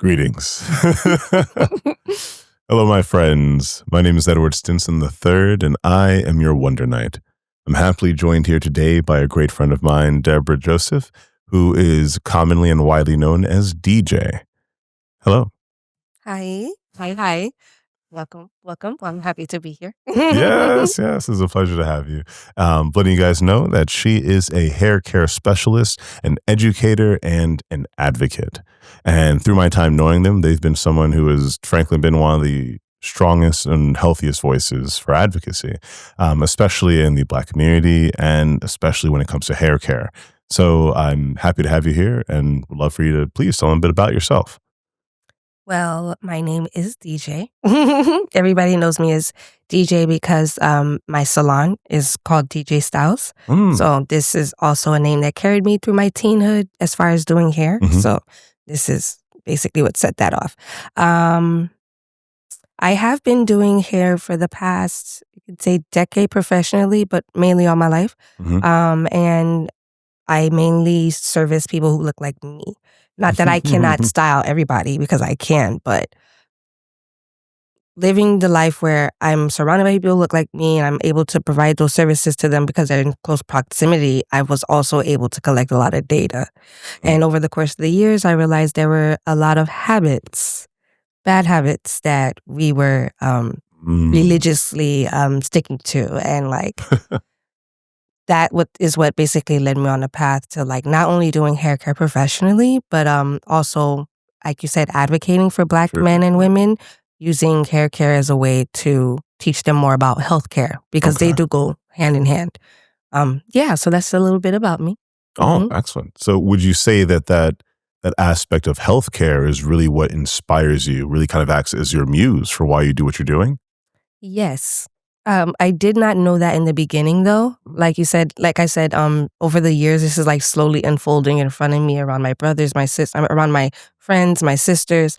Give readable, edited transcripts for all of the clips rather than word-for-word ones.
Greetings. Hello, my friends. My name is Edward Stinson III, and I am your Wonder Knight. I'm happily joined here today by a great friend of mine, Deborah Joseph, who is commonly and widely known as DJ. Hello. Hi. Hi. Welcome. I'm happy to be here. Yes, it's a pleasure to have you. Letting you guys know that she is a hair care specialist, an educator, and an advocate. And through my time knowing them, they've been someone who has frankly been one of the strongest and healthiest voices for advocacy, especially in the Black community and especially when it comes to hair care. So I'm happy to have you here and would love for you to please tell them a bit about yourself. Well, my name is DJ. Everybody knows me as DJ because my salon is called DJ Styles. So this is also a name that carried me through my teenhood as far as doing hair. So this is basically what set that off. I have been doing hair for the past, you could say, decade professionally, but mainly all my life. And I mainly service people who look like me. Not that I cannot style everybody, because I can, but living the life where I'm surrounded by people who look like me and I'm able to provide those services to them because they're in close proximity, I was also able to collect a lot of data. And over the course of the years, I realized there were a lot of habits, bad habits that we were religiously sticking to. And that is what basically led me on the path to not only doing hair care professionally, but also, like you said, advocating for Black men and women, using hair care as a way to teach them more about healthcare, because they do go hand in hand. So that's a little bit about me. Oh, excellent. So would you say that aspect of healthcare is really what inspires you, really kind of acts as your muse for why you do what you're doing? Yes. I did not know that in the beginning, though. Like I said, over the years, this is slowly unfolding in front of me around my brothers, my sisters, around my friends, my sisters,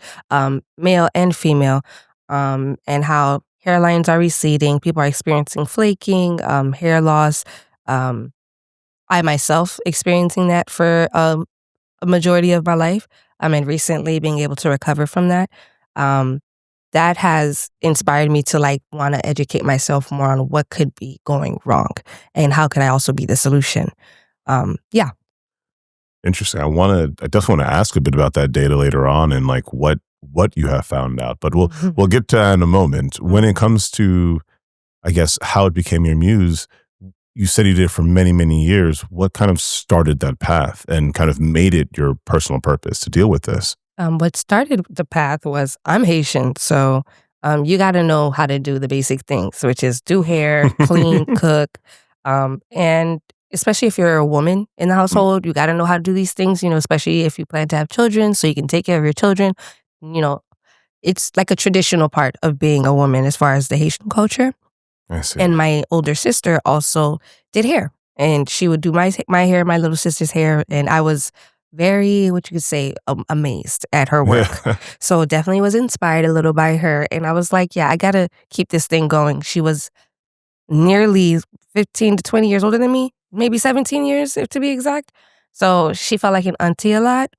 male and female, and how hairlines are receding. People are experiencing flaking, hair loss. I myself experiencing that for a majority of my life, and recently being able to recover from that. That has inspired me to want to educate myself more on what could be going wrong and how can I also be the solution. Interesting. I definitely want to ask a bit about that data later on and what you have found out, but we'll get to that in a moment. When it comes to, I guess, how it became your muse, you said you did it for many, many years. What kind of started that path and kind of made it your personal purpose to deal with this? What started the path was, I'm Haitian, so you got to know how to do the basic things, which is do hair, clean, cook, and especially if you're a woman in the household, you got to know how to do these things, especially if you plan to have children, so you can take care of your children. It's like a traditional part of being a woman as far as the Haitian culture. I see. And my older sister also did hair, and she would do my hair, my little sister's hair, and I was very, what you could say, amazed at her work. So definitely was inspired a little by her. And I was like, yeah, I got to keep this thing going. She was nearly 15 to 20 years older than me, maybe 17 years to be exact. So she felt like an auntie a lot,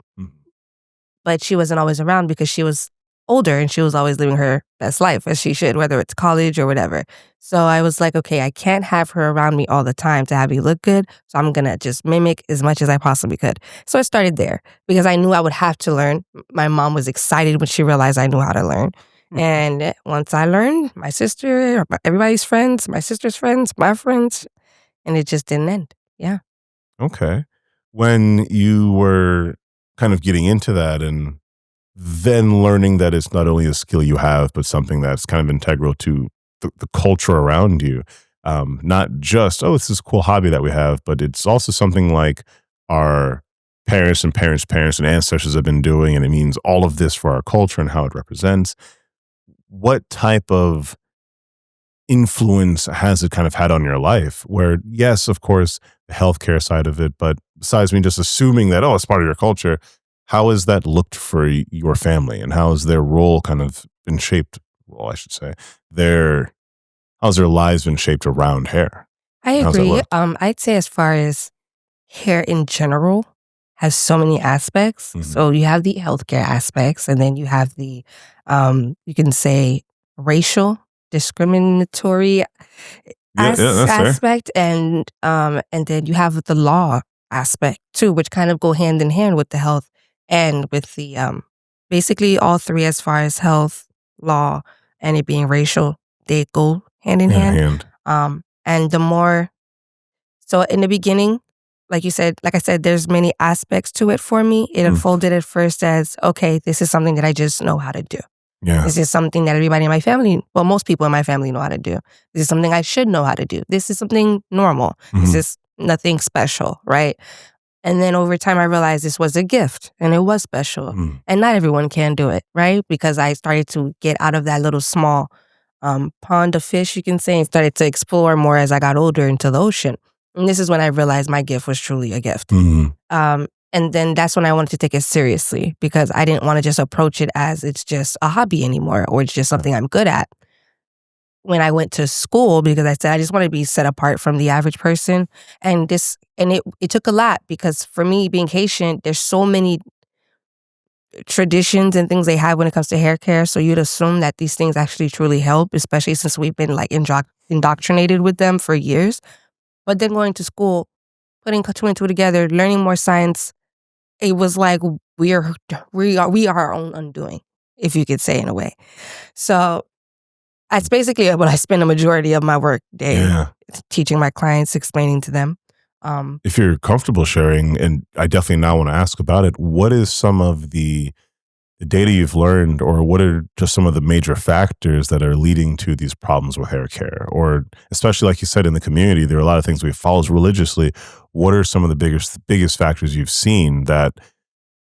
but she wasn't always around because she was older and she was always living her best life as she should, whether it's college or whatever. So I was like, okay, I can't have her around me all the time to have me look good. So I'm going to just mimic as much as I possibly could. So I started there because I knew I would have to learn. My mom was excited when she realized I knew how to learn. And once I learned, my sister, everybody's friends, my sister's friends, my friends, and it just didn't end. Yeah. Okay. When you were kind of getting into that and then learning that it's not only a skill you have, but something that's kind of integral to the culture around you. Not just, oh, it's this cool hobby that we have, but it's also something like our parents and parents' and ancestors have been doing, and it means all of this for our culture and how it represents. What type of influence has it kind of had on your life? Where, yes, of course, the healthcare side of it, but besides me just assuming that, oh, it's part of your culture, how has that looked for your family, and how has their role kind of been shaped? Well, I should say, how's their lives been shaped around hair? I agree. I'd say as far as hair in general has so many aspects. So you have the healthcare aspects, and then you have the, you can say, racial discriminatory Yeah, yeah, that's fair. aspect, and then you have the law aspect too, which kind of go hand in hand with the health and with the basically all three as far as health, law, and it being racial, they go hand in Hand in hand. hand. And the more so in the beginning, like I said, there's many aspects to it for me. It unfolded at first as, okay, this is something that I just know how to do. Yeah. This is something that everybody in my family, well, most people in my family know how to do. This is something I should know how to do. This is something normal. This is nothing special, right? And then over time, I realized this was a gift and it was special. And not everyone can do it, right? Because I started to get out of that little small pond of fish, you can say, and started to explore more as I got older into the ocean. And this is when I realized my gift was truly a gift. And then that's when I wanted to take it seriously, because I didn't want to just approach it as it's just a hobby anymore, or it's just something I'm good at. When I went to school, because I said I just want to be set apart from the average person, and it took a lot, because for me, being Haitian, there's so many traditions and things they have when it comes to hair care. So you'd assume that these things actually truly help, especially since we've been like indoctrinated with them for years. But then going to school, putting two and two together, learning more science, it was like we are our own undoing, if you could say, in a way. So that's basically what I spend a majority of my work day teaching my clients, explaining to them. If you're comfortable sharing, and I definitely now want to ask about it, what is some of the data you've learned, or what are just some of the major factors that are leading to these problems with hair care? Or especially, like you said, in the community, there are a lot of things we follow religiously. What are some of the biggest factors you've seen that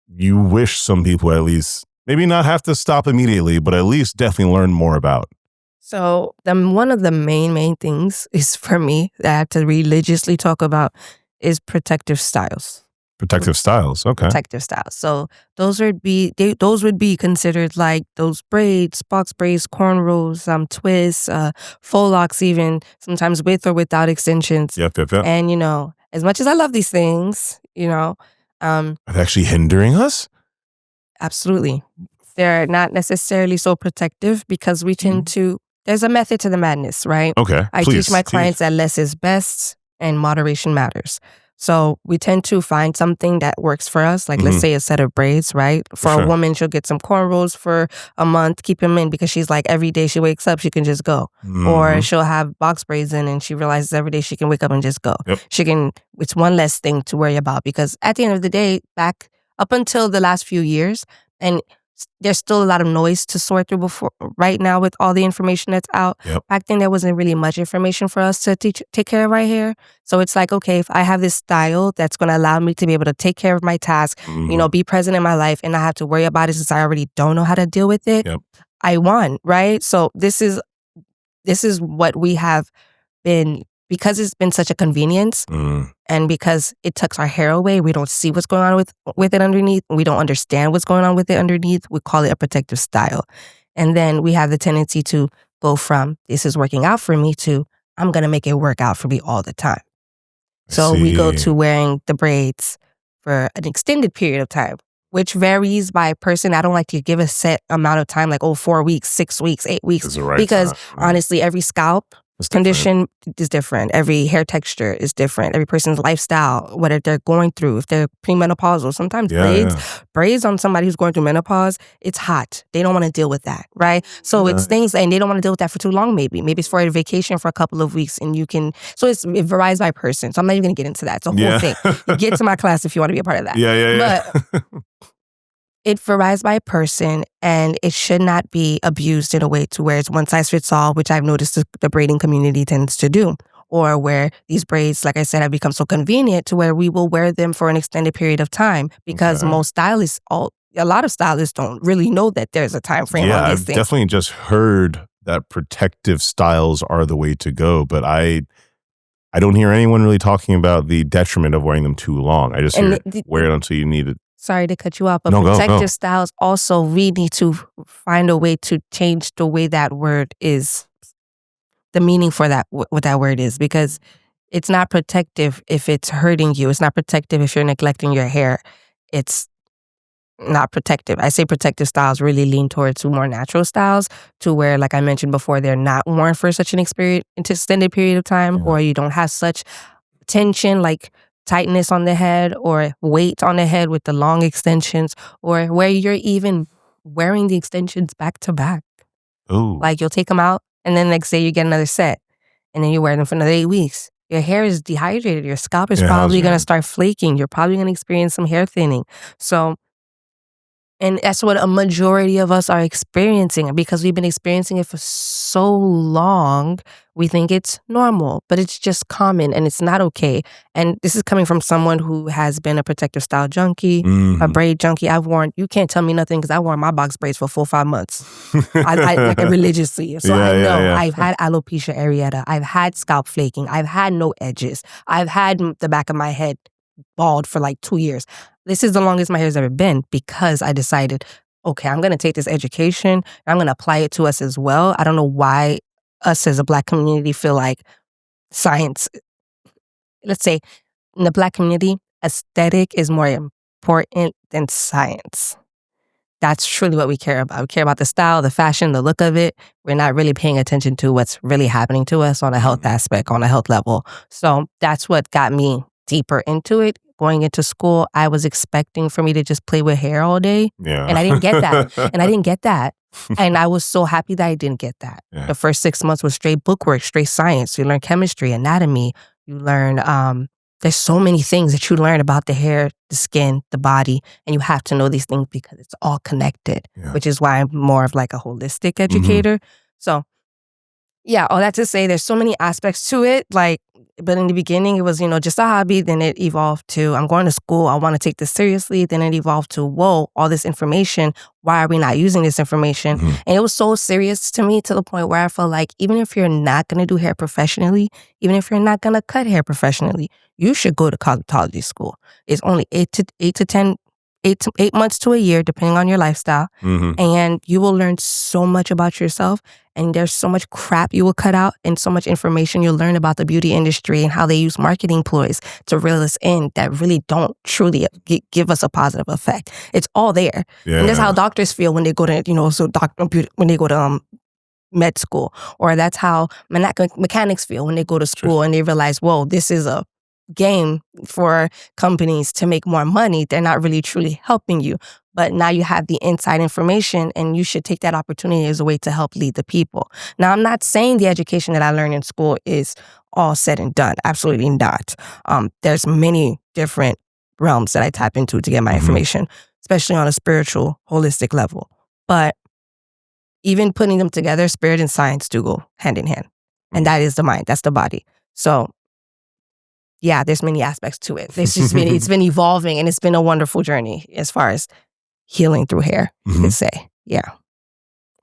you wish some people at least maybe not have to stop immediately, but at least definitely learn more about? So one of the main things is, for me, that I have to religiously talk about is protective styles. Protective styles, okay. Protective styles. So those would be considered like those braids, box braids, cornrows, twists, faux locks, even sometimes with or without extensions. Yep. And as much as I love these things, are they actually hindering us? Absolutely. They're not necessarily so protective, because we tend to, there's a method to the madness, right? Okay, I teach my clients that less is best and moderation matters. So we tend to find something that works for us. Like, let's say a set of braids, right? For a woman, she'll get some cornrows for a month, keep them in, because she's like, every day she wakes up, she can just go. Or she'll have box braids in, and she realizes every day she can wake up and just go. It's one less thing to worry about, because at the end of the day, back up until the last few years, and there's still a lot of noise to sort through right now with all the information that's out. Back then, there wasn't really much information for us to take care of our hair. So it's like, okay, if I have this style that's going to allow me to be able to take care of my task, be present in my life, and not have to worry about it since I already don't know how to deal with it, I won, right? So this is what we have been, because it's been such a convenience, and because it tucks our hair away, we don't see what's going on with it underneath. We don't understand what's going on with it underneath. We call it a protective style. And then we have the tendency to go from, this is working out for me, to, I'm going to make it work out for me all the time. So we go to wearing the braids for an extended period of time, which varies by person. I don't like to give a set amount of time, like, 4 weeks, 6 weeks, 8 weeks, because honestly, every scalp condition is different. Every hair texture is different. Every person's lifestyle, what they're going through, if they're premenopausal. Sometimes braids on somebody who's going through menopause, it's hot. They don't want to deal with that, right? So it's things, and they don't want to deal with that for too long. Maybe it's for a vacation for a couple of weeks, and you can. So it varies by person. So I'm not even going to get into that. It's a whole thing. Get to my class if you want to be a part of that. But it varies by person, and it should not be abused in a way to where it's one size fits all, which I've noticed the braiding community tends to do. Or where these braids, like I said, have become so convenient to where we will wear them for an extended period of time, because most stylists, a lot of stylists don't really know that there's a time frame on these things. I've definitely just heard that protective styles are the way to go, but I don't hear anyone really talking about the detriment of wearing them too long. I just hear wear it until you need it. Sorry to cut you off, but protective styles also, we need to find a way to change the way that word is, the meaning for that, what that word is, because It's not protective if it's hurting you. It's not protective if you're neglecting your hair. It's not protective. I say protective styles really lean towards more natural styles to where, like I mentioned before, they're not worn for such an extended period of time, Yeah. or you don't have such tension, like tightness on the head or weight on the head with the long extensions, or where you're even wearing the extensions back to back. Ooh. Like you'll take them out and then next day you get another set and then you wear them for another 8 weeks. Your hair is dehydrated. Your scalp is Yeah, how's probably your going to hand? start flaking. You're probably going to experience some hair thinning. So, and that's what a majority of us are experiencing because we've been experiencing it for so long. We think it's normal, but it's just common and it's not okay. And this is coming from someone who has been a protective style junkie, a Mhm. braid junkie. You can't tell me nothing because I wore my box braids for 4 or 5 months. I like religiously. So Yeah, I yeah, know yeah. I've had alopecia areata. I've had scalp flaking. I've had no edges. I've had the back of my head bald for like 2 years. This is the longest my hair's ever been because I decided, okay, I'm going to take this education and I'm going to apply it to us as well. I don't know why us as a Black community feel like science, let's say in the Black community, aesthetic is more important than science. That's truly what we care about. We care about the style, the fashion, the look of it. We're not really paying attention to what's really happening to us on a health aspect, on a health level. So that's what got me deeper into it. Going into school, I was expecting for me to just play with hair all day. Yeah. And I didn't get that. And I didn't get that. And I was so happy that I didn't get that. Yeah. The first 6 months was straight bookwork, straight science. You learn chemistry, anatomy. You learn, there's so many things that you learn about the hair, the skin, the body. And you have to know these things because it's all connected, Yeah. which is why I'm more of like a holistic educator. So yeah, all that to say there's so many aspects to it. Like, but in the beginning it was, just a hobby. Then it evolved to, I'm going to school. I want to take this seriously. Then it evolved to, whoa, all this information. Why are we not using this information? Mhm. And it was so serious to me to the point where I felt like even if you're not going to do hair professionally, even if you're not going to cut hair professionally, you should go to cosmetology school. It's only 8 months to a year, depending on your lifestyle. Mhm. And you will learn so much about yourself. And there's so much crap you will cut out and so much information you'll learn about the beauty industry and how they use marketing ploys to reel us in that really don't truly give us a positive effect. It's all there. Yeah. And that's how doctors feel when they go to, when they go to med school. Or that's how mechanics feel when they go to school and they realize, whoa, this is a game for companies to make more money. They're not really truly helping you. But now you have the inside information and you should take that opportunity as a way to help lead the people. Now, I'm not saying the education that I learned in school is all said and done. Absolutely not. There's many different realms that I tap into to get my information, especially on a spiritual, holistic level. But even putting them together, spirit and science do go hand in hand. And that is the mind. That's the body. So yeah, there's many aspects to it. It's been evolving and it's been a wonderful journey as far as healing through hair, you could say. Yeah.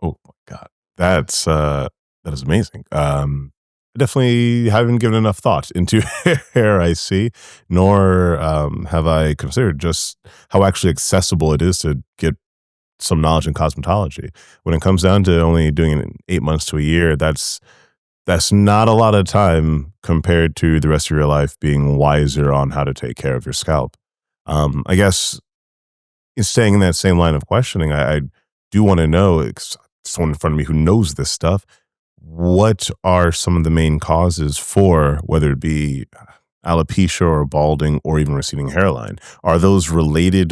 Oh my God. That is amazing. I definitely haven't given enough thought into hair, I see, nor have I considered just how actually accessible it is to get some knowledge in cosmetology. When it comes down to only doing it in 8 months to a year, that's not a lot of time compared to the rest of your life being wiser on how to take care of your scalp. I guess staying in that same line of questioning, I do want to know, someone in front of me who knows this stuff, what are some of the main causes for whether it be alopecia or balding or even receding hairline? Are those related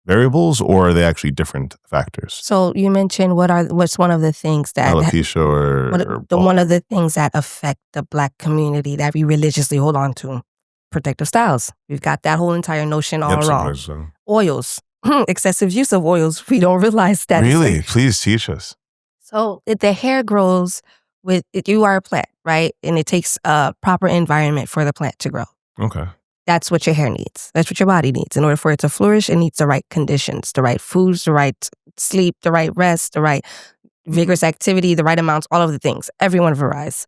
variables or are they actually different factors? So you mentioned what's one of the things that Alopecia one of the things that affect the Black community that we religiously hold on to? Protective styles. We've got that whole entire notion all wrong. Oils. Excessive use of oils. We don't realize that. Really? Please teach us. So the hair grows you are a plant, right? And it takes a proper environment for the plant to grow. Okay. That's what your hair needs. That's what your body needs. In order for it to flourish, it needs the right conditions, the right foods, the right sleep, the right rest, the right vigorous activity, the right amounts, all of the things. Everyone varies.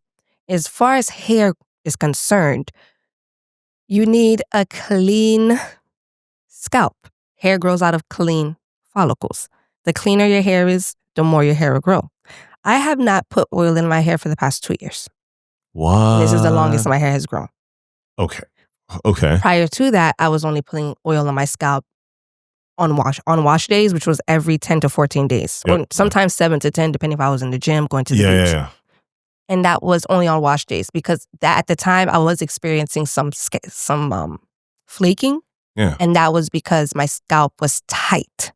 As far as hair is concerned, you need a clean scalp. Hair grows out of clean follicles. The cleaner your hair is, the more your hair will grow. I have not put oil in my hair for the past 2 years. What? And this is the longest my hair has grown. Okay. Okay. Prior to that, I was only putting oil on my scalp on wash days, which was every 10 to 14 days, Yep. or sometimes 7 to 10, depending if I was in the gym, going to the Yeah, beach. yeah. And that was only on wash days because that at the time I was experiencing some flaking. Yeah. And that was because my scalp was tight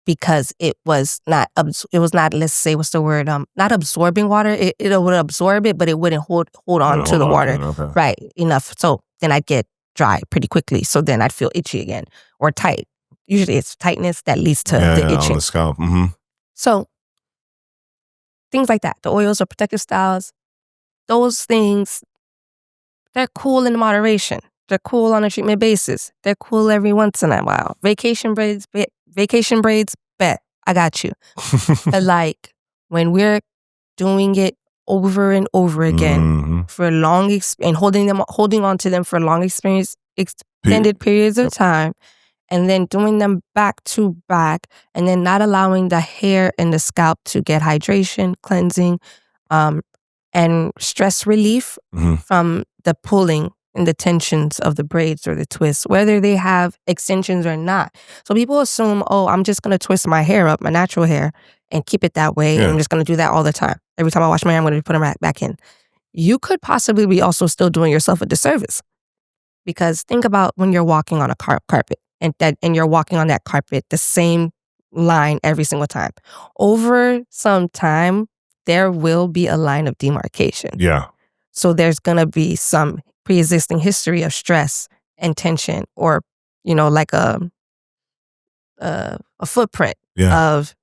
because it was not, let's say, what's the word? Not absorbing water. It would absorb it, but it wouldn't hold on to the water Okay. right enough. So then I'd get dry pretty quickly. So then I'd feel itchy again or tight. Usually it's tightness that leads to the itching. On the scalp. Mm-hmm. So things like that. The oils or protective styles, those things, they're cool in moderation. They're cool on a treatment basis. They're cool every once in a while. Vacation braids, bet. I got you. But like when we're doing it over and over again for long and holding on to them for long extended periods of time, and then doing them back to back, and then not allowing the hair and the scalp to get hydration, cleansing, and stress relief from the pulling and the tensions of the braids or the twists, whether they have extensions or not. So people assume, oh, I'm just going to twist my hair up, my natural hair, and keep it that way. And I'm just going to do that all the time. Every time I wash my hair, I'm going to put them back in. You could possibly be also still doing yourself a disservice. Because think about when you're walking on a carpet and you're walking on that carpet the same line every single time. Over some time, there will be a line of demarcation. Yeah. So there's going to be some pre-existing history of stress and tension, or, like a footprint of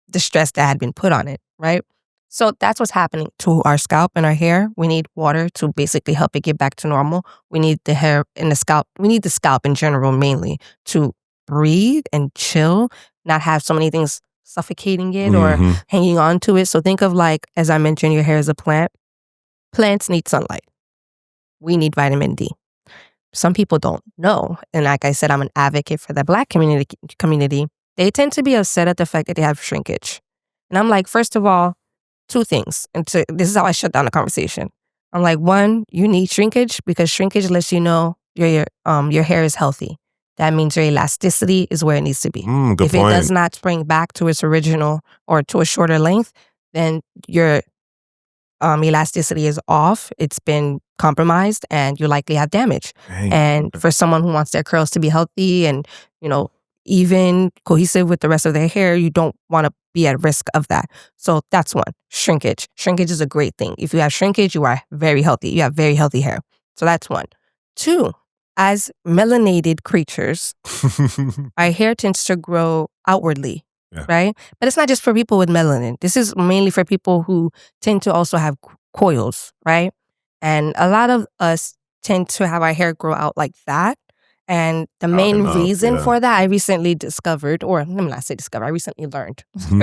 the stress that had been put on it, right? So that's what's happening to our scalp and our hair. We need water to basically help it get back to normal. We need the hair and the scalp. We need the scalp in general mainly to breathe and chill, not have so many things suffocating it or hanging on to it. So think of, like, as I mentioned, your hair is a plant. Plants need sunlight. We need vitamin D. Some people don't know. And like I said, I'm an advocate for the Black community. They tend to be upset at the fact that they have shrinkage. And I'm like, first of all, two things. And this is how I shut down the conversation. I'm like, one, you need shrinkage because shrinkage lets you know your hair is healthy. That means your elasticity is where it needs to be. If it does not spring back to its original or to a shorter length, then your elasticity is off. It's been compromised and you likely have damage. And for someone who wants their curls to be healthy and, even cohesive with the rest of their hair, you don't want to be at risk of that. So that's one, shrinkage. Shrinkage is a great thing. If you have shrinkage, you are very healthy. You have very healthy hair. So that's one. Two, as melanated creatures, our hair tends to grow outwardly, right? But it's not just for people with melanin. This is mainly for people who tend to also have coils, right? And a lot of us tend to have our hair grow out like that. And the main reason for that, I recently discovered, or let me not say discovered, I recently learned. I'm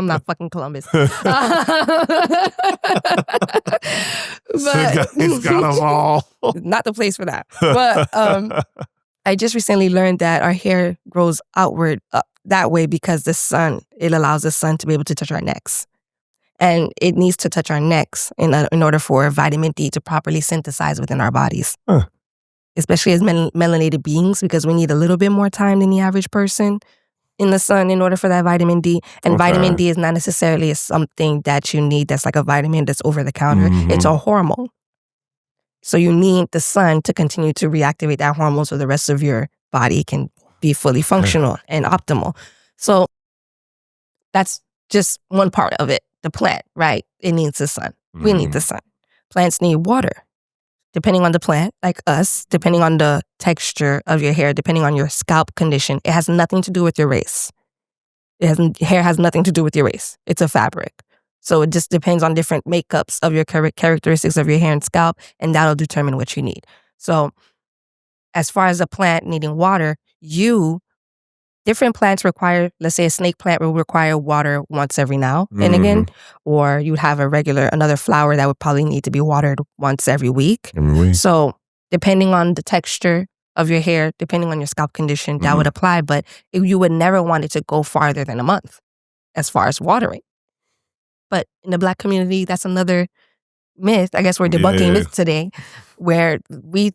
not fucking Columbus. But He's got them all. Not the place for that. But I just recently learned that our hair grows outward that way because it allows the sun to be able to touch our necks. And it needs to touch our necks in order for vitamin D to properly synthesize within our bodies. Especially as melanated beings, because we need a little bit more time than the average person in the sun in order for that vitamin D. And vitamin D is not necessarily something that you need that's like a vitamin that's over the counter. It's a hormone. So you need the sun to continue to reactivate that hormone so the rest of your body can be fully functional and optimal. So that's just one part of it. The plant, right? It needs the sun. We need the sun. Plants need water. Depending on the plant, like us, depending on the texture of your hair, depending on your scalp condition, it has nothing to do with your race. Hair has nothing to do with your race. It's a fabric. So it just depends on different makeups of your characteristics of your hair and scalp, and that'll determine what you need. So as far as a plant needing water, different plants require, let's say a snake plant will require water once every now and again, or you'd have another flower that would probably need to be watered once every week. So depending on the texture of your hair, depending on your scalp condition, that would apply, but you would never want it to go farther than a month as far as watering. But in the Black community, that's another myth. I guess we're debunking Yeah. myth today, where we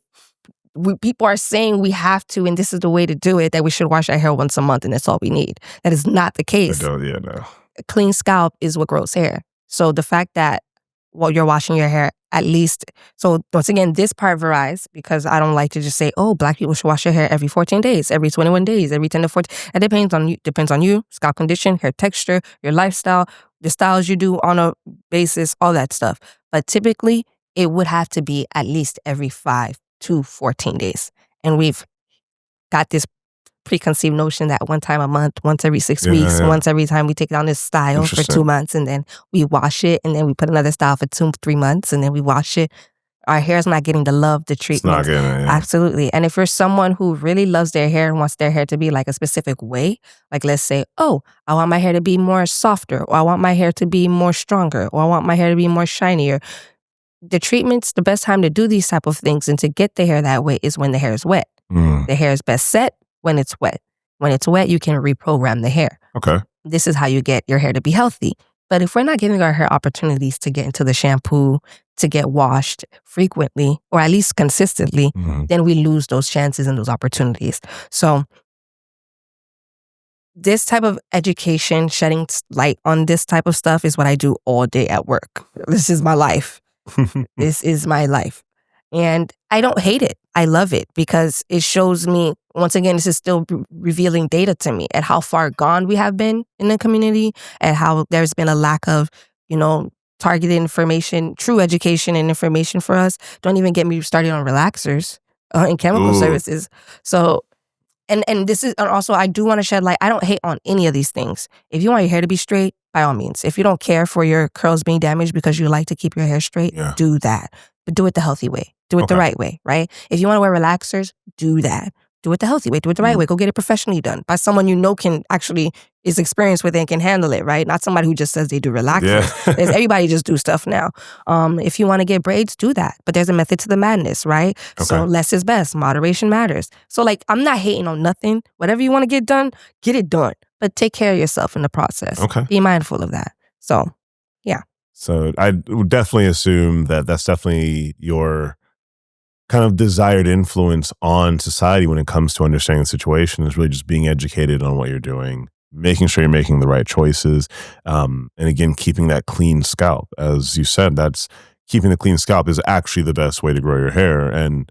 people are saying we have to, and this is the way to do it, that we should wash our hair once a month and that's all we need. That is not the I case. don't, yeah, no. A clean scalp is what grows hair. So the fact that while you're washing your hair, at least, so once again, this part varies because I don't like to just say, oh, Black people should wash their hair every 14 days, every 21 days, every 10 to 14. It depends on you, scalp condition, hair texture, your lifestyle, the styles you do on a basis, all that stuff. But typically, it would have to be at least every 5 to 14 days. And we've got this preconceived notion that one time a month, once every 6 weeks, once every time we take down this style for 2 months, and then we wash it, and then we put another style for 3 months, and then we wash it. Our hair's not getting the love, the treatment. It's not getting it, yeah. Absolutely. And if you're someone who really loves their hair and wants their hair to be like a specific way, like let's say, oh, I want my hair to be more softer, or I want my hair to be more stronger, or I want my hair to be more shinier. The treatments, the best time to do these type of things and to get the hair that way is when the hair is wet. The hair is best set when it's wet. When it's wet, you can reprogram the hair. Okay. This is how you get your hair to be healthy. But if we're not giving our hair opportunities to get into the shampoo, to get washed frequently, or at least consistently, then we lose those chances and those opportunities. So this type of education, shedding light on this type of stuff is what I do all day at work. This is my life. This is my life. And I don't hate it. I love it because it shows me, once again, this is still revealing data to me at how far gone we have been in the community and how there's been a lack of, targeted information, true education and information for us. Don't even get me started on relaxers and chemical services. So, and this is, and also I do want to shed light. I don't hate on any of these things. If you want your hair to be straight, by all means. If you don't care for your curls being damaged because you like to keep your hair straight, do that. But do it the healthy way. Do it the right way, right? If you want to wear relaxers, do that. Do it the healthy way. Do it the right way. Go get it professionally done by someone you know can actually is experienced with it and can handle it, right? Not somebody who just says they do relaxers. Everybody just do stuff now. If you want to get braids, do that. But there's a method to the madness, right? So less is best. Moderation matters. So I'm not hating on nothing. Whatever you want to get done, get it done. But take care of yourself in the process. Be mindful of that. So, yeah. So I would definitely assume that that's definitely your kind of desired influence on society when it comes to understanding the situation is really just being educated on what you're doing, making sure you're making the right choices, and again, keeping that clean scalp. As you said, that's keeping the clean scalp is actually the best way to grow your hair, and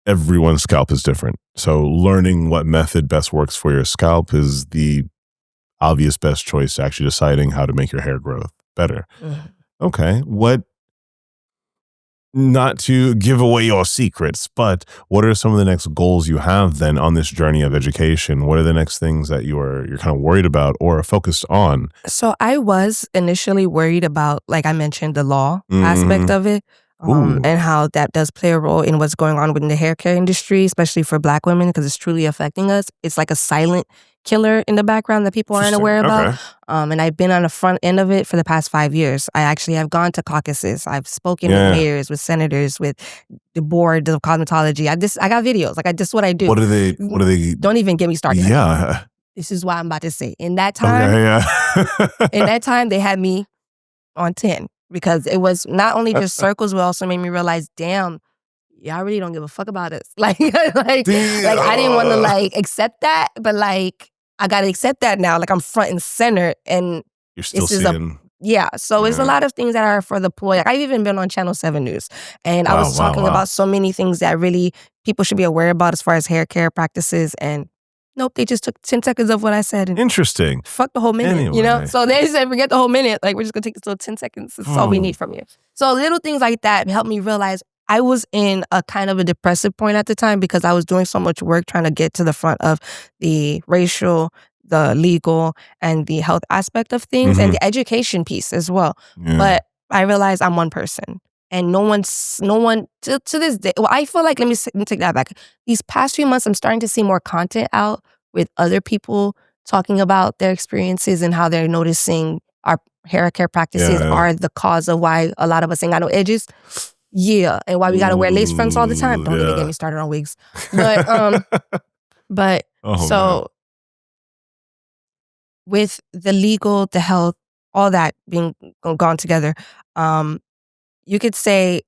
everyone's scalp is different. So learning what method best works for your scalp is the obvious best choice to actually deciding how to make your hair grow better. Okay. Not to give away your secrets, but what are some of the next goals you have then on this journey of education? What are the next things that you're kind of worried about or focused on? So I was initially worried about, like I mentioned, the law aspect of it. And how that does play a role in what's going on within the hair care industry, especially for Black women, because it's truly affecting us. It's like a silent killer in the background that people aren't aware about. And I've been on the front end of it for the past 5 years. I actually have gone to caucuses. I've spoken with mayors, with senators, with the board of cosmetology. I got videos. This is what I do. What are they? Don't even get me started. Yeah. This is what I'm about to say. In that time, in that time, they had me on 10. Because it was not only just circles, but also made me realize, damn, y'all really don't give a fuck about us. I didn't want to accept that, but I gotta accept that now. I'm front and center, and you're still seeing. So it's a lot of things that are for the ploy. I've even been on Channel 7 News, and I was talking about so many things that really people should be aware about as far as hair care practices, and nope, they just took 10 seconds of what I said. And interesting. Fuck the whole minute, So they said, forget the whole minute. We're just going to take this little 10 seconds. That's all we need from you. So little things like that helped me realize I was in a kind of a depressive point at the time because I was doing so much work trying to get to the front of the racial, the legal, and the health aspect of things and the education piece as well. But I realized I'm one person. And no one to this day. Well, I feel like, let me take that back. These past few months, I'm starting to see more content out with other people talking about their experiences and how they're noticing our hair care practices are the cause of why a lot of us ain't got no edges. And why we gotta wear lace fronts all the time. Don't even get me started on wigs. But with the legal, the health, all that being gone together, you could say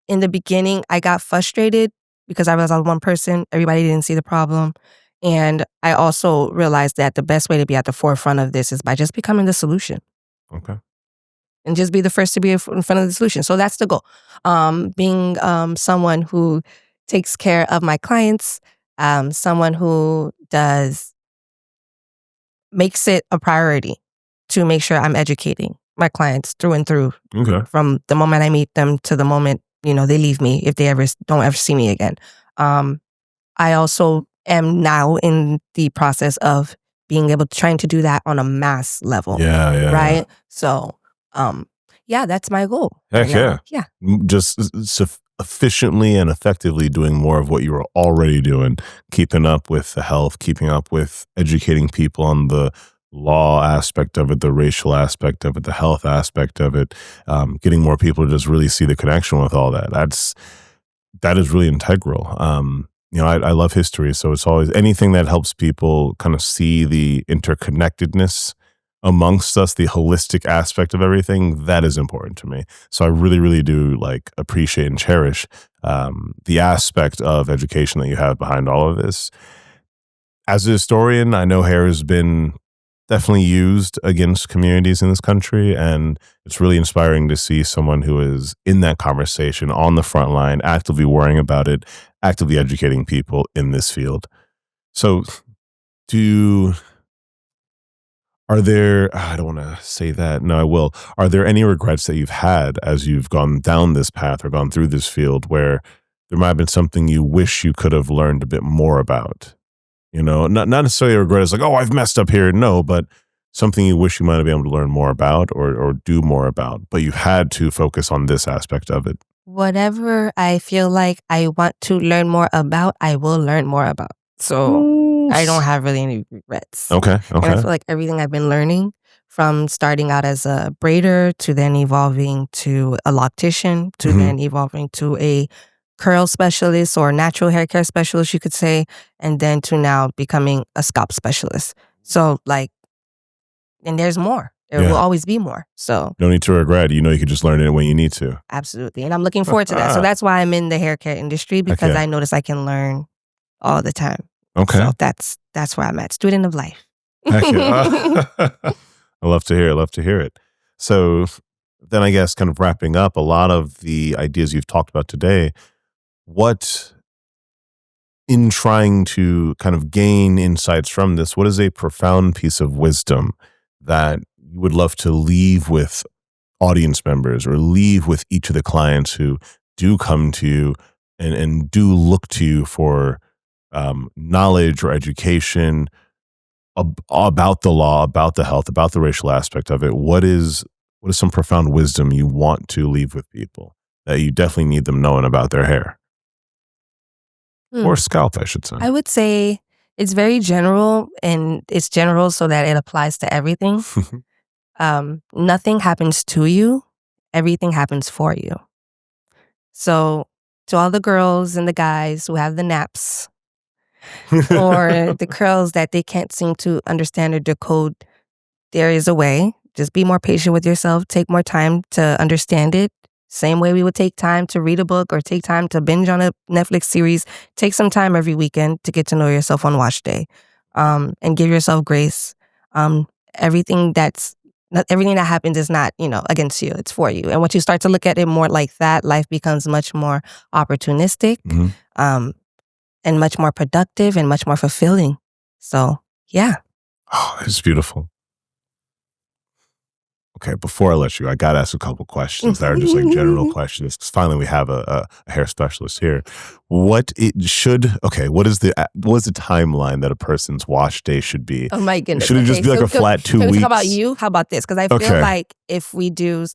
in the beginning, I got frustrated because I was on one person. Everybody didn't see the problem. And I also realized that the best way to be at the forefront of this is by just becoming the solution Okay. and just be the first to be in front of the solution. So that's the goal. Being someone who takes care of my clients, someone who makes it a priority to make sure I'm educating my clients through and through Okay. from the moment I meet them to the moment, they leave me if they don't ever see me again. I also am now in the process of being able to trying to do that on a mass level. Yeah, yeah, right? yeah. So, yeah, that's my goal. Heck right now. yeah. Yeah. Just efficiently and effectively doing more of what you were already doing, keeping up with the health, keeping up with educating people on the law aspect of it, the racial aspect of it, the health aspect of it, getting more people to just really see the connection with all that. That is really integral. I love history, so it's always anything that helps people kind of see the interconnectedness amongst us, the holistic aspect of everything. That is important to me. So I really, really do appreciate and cherish the aspect of education that you have behind all of this. As a historian, I know hair has been definitely used against communities in this country, and it's really inspiring to see someone who is in that conversation on the front line, actively worrying about it, actively educating people in this field. So, do are there? I don't want to say that. No, I will. Are there any regrets that you've had as you've gone down this path or gone through this field where there might have been something you wish you could have learned a bit more about? Not necessarily a regret. It's like, oh, I've messed up here. No, but something you wish you might have been able to learn more about or do more about, but you had to focus on this aspect of it. Whatever I feel like I want to learn more about, I will learn more about. So I don't have really any regrets. Okay. And I Okay. feel like everything I've been learning from starting out as a braider to then evolving to a loctician to Mhm. then evolving to a curl specialist or natural hair care specialist, you could say, and then to now becoming a scalp specialist. So and there's more. There will Yeah. always be more. So No need to regret. You could just learn it when you need to. absolutely. And I'm looking forward to that. So that's why I'm in the hair care industry because yeah. I notice I can learn all the time. Okay. So that's where I'm at. Student of life. Heck yeah. I love to hear it. Love to hear it. So then I guess kind of wrapping up a lot of the ideas you've talked about today, what in trying to kind of gain insights from this, what is a profound piece of wisdom that you would love to leave with audience members or leave with each of the clients who do come to you and do look to you for knowledge or education about the law, about the health, about the racial aspect of it? What is some profound wisdom you want to leave with people that you definitely need them knowing about their hair or scalp, I should say? I would say it's very general, and it's general so that it applies to everything. Nothing happens to you. Everything happens for you. So to all the girls and the guys who have the naps or the curls that they can't seem to understand or decode, there is a way. Just be more patient with yourself. Take more time to understand it. Same way we would take time to read a book or take time to binge on a Netflix series. Take some time every weekend to get to know yourself on wash day, and give yourself grace. Everything not everything that happens is not, against you. It's for you. And once you start to look at it more like that, life becomes much more opportunistic, and much more productive and much more fulfilling. So, yeah. Oh, it's beautiful. Okay, before I let you, I got to ask a couple questions that are just general questions. 'Cause finally, we have a hair specialist here. What is the timeline that a person's wash day should be? Oh my goodness. Should it just be like a flat 2 Can we weeks? talk about you? How about this? Because I feel Okay. like if we do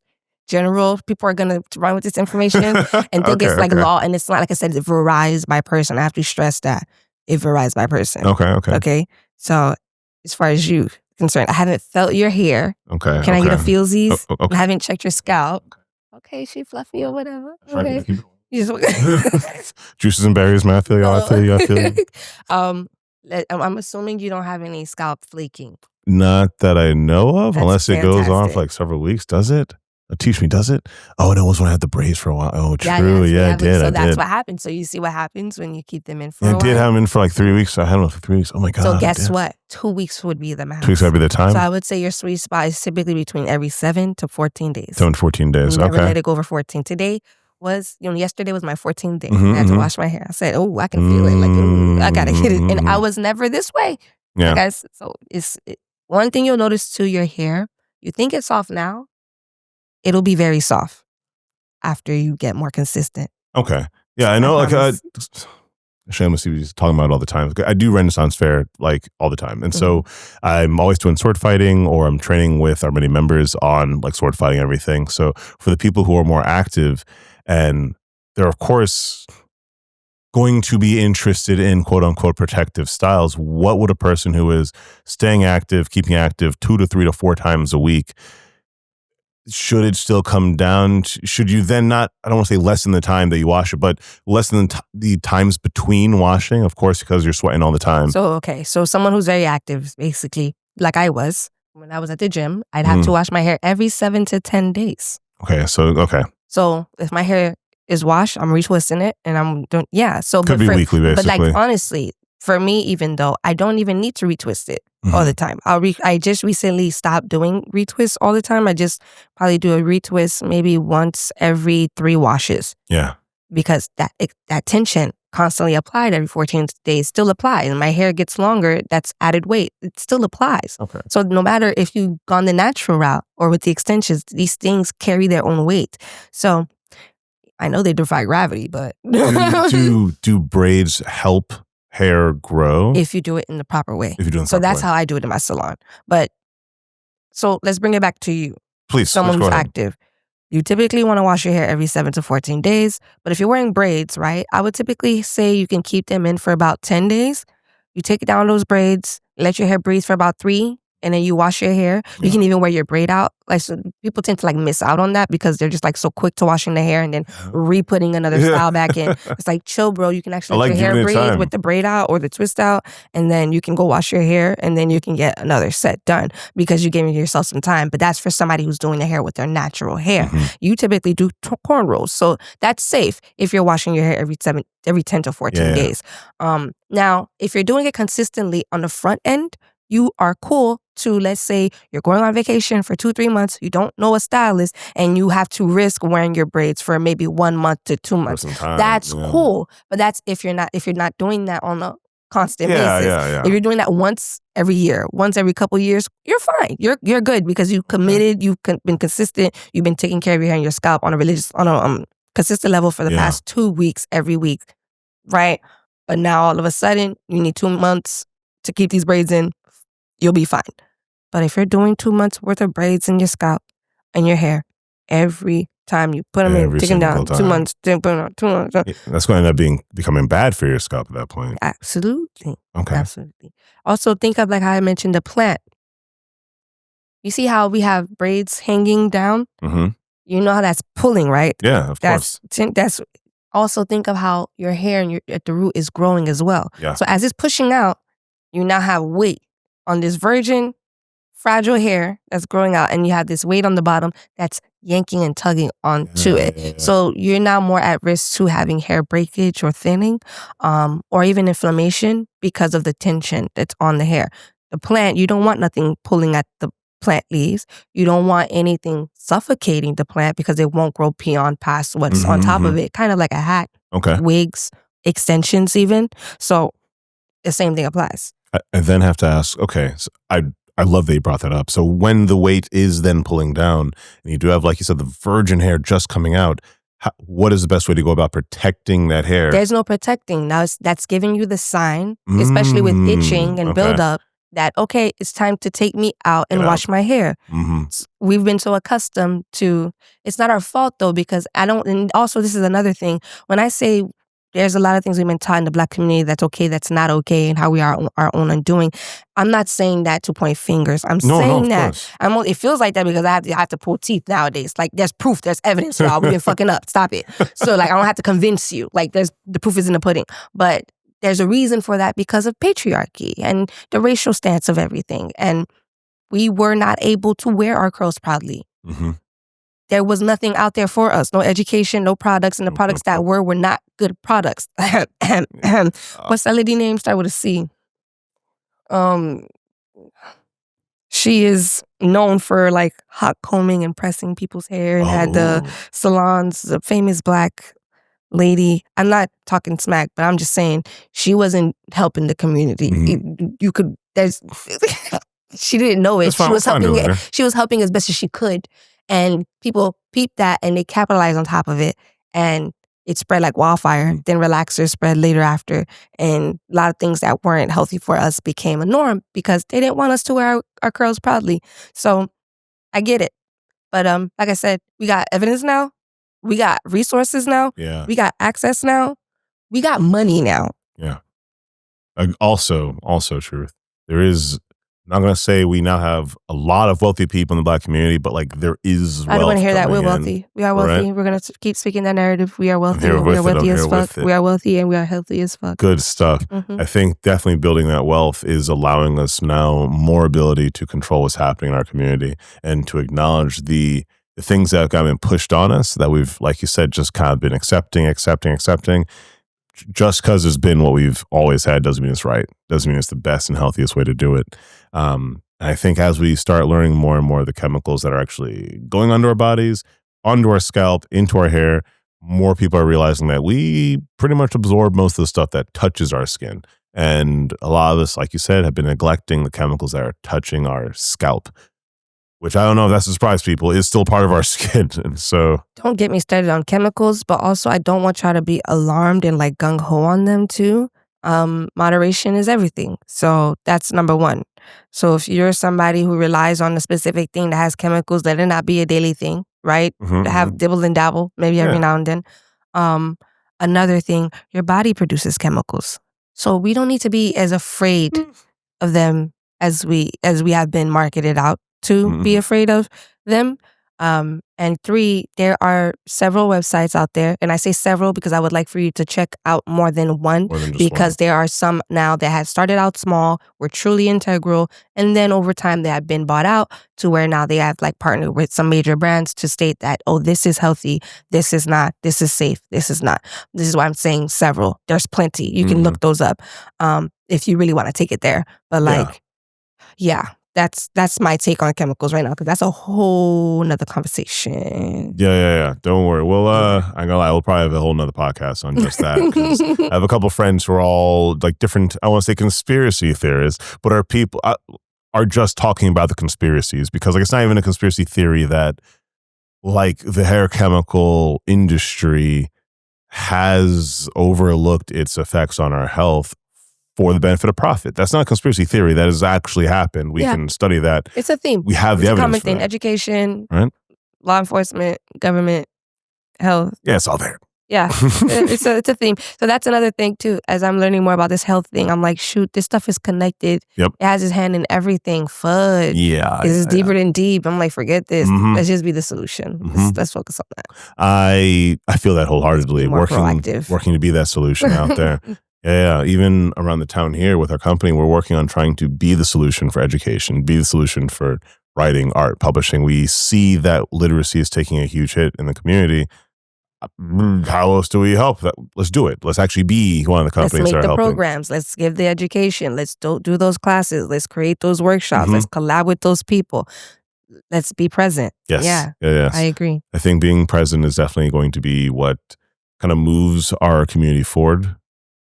general, people are going to run with this information and think Okay, it's like okay. law. And it's not, like I said, it varies by person. I have to stress that it varies by person. Okay. Okay. So as far as you concerned, I haven't felt your hair. Okay. Can I get a feelsies? Okay. I haven't checked your scalp. Okay, she fluffy or whatever. Okay. You Juices and berries, man. I feel you. I feel you. I'm assuming you don't have any scalp flaking. Not that I know of, That's unless it goes on for fantastic. like several weeks. Does it? Teach me, does it? Oh, no, it was when I had the braids for a while. Oh, Yeah, true. Yeah, I did. so I that's did. what happens. So you see what happens when you keep them in for Yeah, a I did while. have them in for like 3 weeks. So I had them for 3 weeks. Oh my So God. guess damn. what? 2 weeks would be the max. 2 weeks would be the time? So I would say your sweet spot is typically between every 7 to 14 days. 7 to 14 days. Never Okay. let it go over 14. Today was, yesterday was my 14th day. Mhm, I had to mhm. wash my hair. I said, oh, I can feel it. Like, ooh, I gotta hit it. And I was never this way. Yeah. Guys, so one thing you'll notice to your hair, you think it's soft now, it'll be very soft after you get more consistent. Okay. Yeah, I know. Like, promise. Shameless, he was talking about it all the time. I do Renaissance Fair like all the time, and so I'm always doing sword fighting, or I'm training with our many members on like sword fighting and everything. So for the people who are more active, and they're of course going to be interested in quote unquote protective styles, what would a person who is staying active, keeping active 2 to 3 to 4 times a week, should it still come down to, should you then not, I don't want to say lessen the time that you wash it, but lessen the times between washing, of course, because you're sweating all the time. So someone who's very active, basically, like I was, when I was at the gym, I'd have to wash my hair every 7 to 10 days. Okay. So if my hair is washed, I'm retwisting it and I'm doing, So Could be weekly, basically. But like, honestly, for me, even though I don't even need to retwist it all the time. I just recently stopped doing retwists all the time. I just probably do a retwist maybe once every 3 washes. Yeah. Because that tension constantly applied every 14 days still applies. And my hair gets longer, that's added weight. It still applies. Okay. So no matter if you've gone the natural route or with the extensions, these things carry their own weight. So I know they defy gravity, but do braids help hair grow if you do it in the proper way? If you do it in the so proper that's way. how I do it in my salon. But so let's bring it back to you. Please, Someone go who's ahead. active. You typically want to wash your hair every 7 to 14 days. But if you're wearing braids, right, I would typically say you can keep them in for about 10 days. You take down those braids, let your hair breathe for about 3, and then you wash your hair. You can even wear your braid out. Like, so people tend to like miss out on that because they're just like so quick to washing the hair and then re-putting another style back in. It's like, chill, bro. You can actually let your hair breathe with the braid out or the twist out, and then you can go wash your hair, and then you can get another set done because you're giving yourself some time. But that's for somebody who's doing their hair with their natural hair. You typically do cornrows, so that's safe if you're washing your hair every 10 to 14 days. Now, if you're doing it consistently on the front end, you are cool to, let's say you're going on vacation for 2-3 months, you don't know a stylist, and you have to risk wearing your braids for maybe 1 month to 2 months. That's cool. But that's if you're not doing that on a constant basis. If you're doing that once every year, once every couple years, you're fine. You're good because you committed, you've been consistent, you've been taking care of your hair and your scalp on a consistent level for the past 2 weeks every week, right? But now all of a sudden you need 2 months to keep these braids in, you'll be fine. But if you're doing 2 months worth of braids in your scalp and your hair, every time you put them in, take them down, 2 months, then put them on 2 months. That's going to end up becoming bad for your scalp at that point. Absolutely. Okay. Absolutely. Also, think of like how I mentioned the plant. You see how we have braids hanging down? You know how that's pulling, right? Yeah, of course. That's also think of how your hair and at the root is growing as well. Yeah. So as it's pushing out, you now have weight on this virgin, fragile hair that's growing out, and you have this weight on the bottom that's yanking and tugging onto it. So you're now more at risk to having hair breakage or thinning, or even inflammation because of the tension that's on the hair. The plant, you don't want nothing pulling at the plant leaves. You don't want anything suffocating the plant because it won't grow beyond past what's on top of it. Kind of like a hat, wigs, extensions even. So the same thing applies. I then have to ask, okay, so I love that you brought that up. So when the weight is then pulling down and you do have, like you said, the virgin hair just coming out, what is the best way to go about protecting that hair? There's no protecting. Now that's giving you the sign, especially with itching and buildup, that, okay, it's time to take me out and wash my hair. We've been so accustomed to, it's not our fault though, because and also this is another thing. When I say there's a lot of things we've been taught in the Black community that's okay, that's not okay, and how we are our own undoing. I'm not saying that to point fingers. I'm saying that it feels like that because I have to pull teeth nowadays. Like there's proof, there's evidence, y'all. We've been fucking up. Stop it. So like I don't have to convince you. Like the proof is in the pudding. But there's a reason for that because of patriarchy and the racial stance of everything. And we were not able to wear our curls proudly. there was nothing out there for us. No education, no products, and the products that were not good products. What's that lady name? Start with a C. She is known for like hot combing and pressing people's hair and had the salons, the famous black lady. I'm not talking smack, but I'm just saying she wasn't helping the community. You could, there's, she didn't know it. She was helping as best as she could. And people peeped that and they capitalized on top of it. And it spread like wildfire. Then relaxers spread later after. And a lot of things that weren't healthy for us became a norm because they didn't want us to wear our curls proudly. So I get it. But like I said, we got evidence now. We got resources now. Yeah. We got access now. We got money now. Yeah. Also truth. There is, I'm not going to say we now have a lot of wealthy people in the Black community, but like there is wealth. I don't want to hear that. We're in. wealthy. We are wealthy. Right? We're going to keep speaking that narrative. We are wealthy. We are wealthy as fuck. We are wealthy and we are healthy as fuck. Good stuff. I think definitely building that wealth is allowing us now more ability to control what's happening in our community and to acknowledge the things that have kind of been pushed on us that we've, like you said, just kind of been accepting. Just because it's been what we've always had doesn't mean it's right. Doesn't mean it's the best and healthiest way to do it. I think as we start learning more and more of the chemicals that are actually going under our bodies, onto our scalp, into our hair, more people are realizing that we pretty much absorb most of the stuff that touches our skin. And a lot of us, like you said, have been neglecting the chemicals that are touching our scalp, which I don't know if that's a surprise people, is still part of our skin. And so don't get me started on chemicals, but also I don't want y'all to be alarmed and like gung-ho on them too. Moderation is everything. So that's number one. So if you're somebody who relies on a specific thing that has chemicals, let it not be a daily thing, right? Have dibble and dabble, maybe every now and then. Another thing, your body produces chemicals. So we don't need to be as afraid of them as we have been marketed out to be afraid of them. And three, there are several websites out there, and I say several because I would like for you to check out more than one, because there are some now that have started out small, were truly integral, and then over time they have been bought out to where now they have like partnered with some major brands to state that, oh, this is healthy, this is not, this is safe, this is not. This is why I'm saying several. There's plenty. You can look those up if you really want to take it there. But like, yeah. That's my take on chemicals right now, because that's a whole nother conversation. Yeah. Don't worry. Well, I'm gonna lie, we'll probably have a whole nother podcast on just that. 'Cause I have a couple friends who are all like different, I want to say conspiracy theorists, but are just talking about the conspiracies, because like it's not even a conspiracy theory that like the hair chemical industry has overlooked its effects on our health for the benefit of profit. That's not a conspiracy theory. That has actually happened. We can study that. It's a theme. We have the evidence. Common thing. Education, right? Law enforcement, government, health. Yeah, it's all there. Yeah, it's a theme. So that's another thing too. As I'm learning more about this health thing, I'm like, shoot, this stuff is connected. Yep. It has its hand in everything. Fudge. Yeah. This is deeper than deep. I'm like, forget this. Let's just be the solution. Let's focus on that. I feel that wholeheartedly. Working to be that solution out there. Yeah. Even around the town here with our company, we're working on trying to be the solution for education, be the solution for writing, art, publishing. We see that literacy is taking a huge hit in the community. How else do we help? Let's do it. Let's actually be one of the companies that are helping. Let's make the programs. Let's give the education. Let's do those classes. Let's create those workshops. Let's collab with those people. Let's be present. Yes. Yeah. I agree. I think being present is definitely going to be what kind of moves our community forward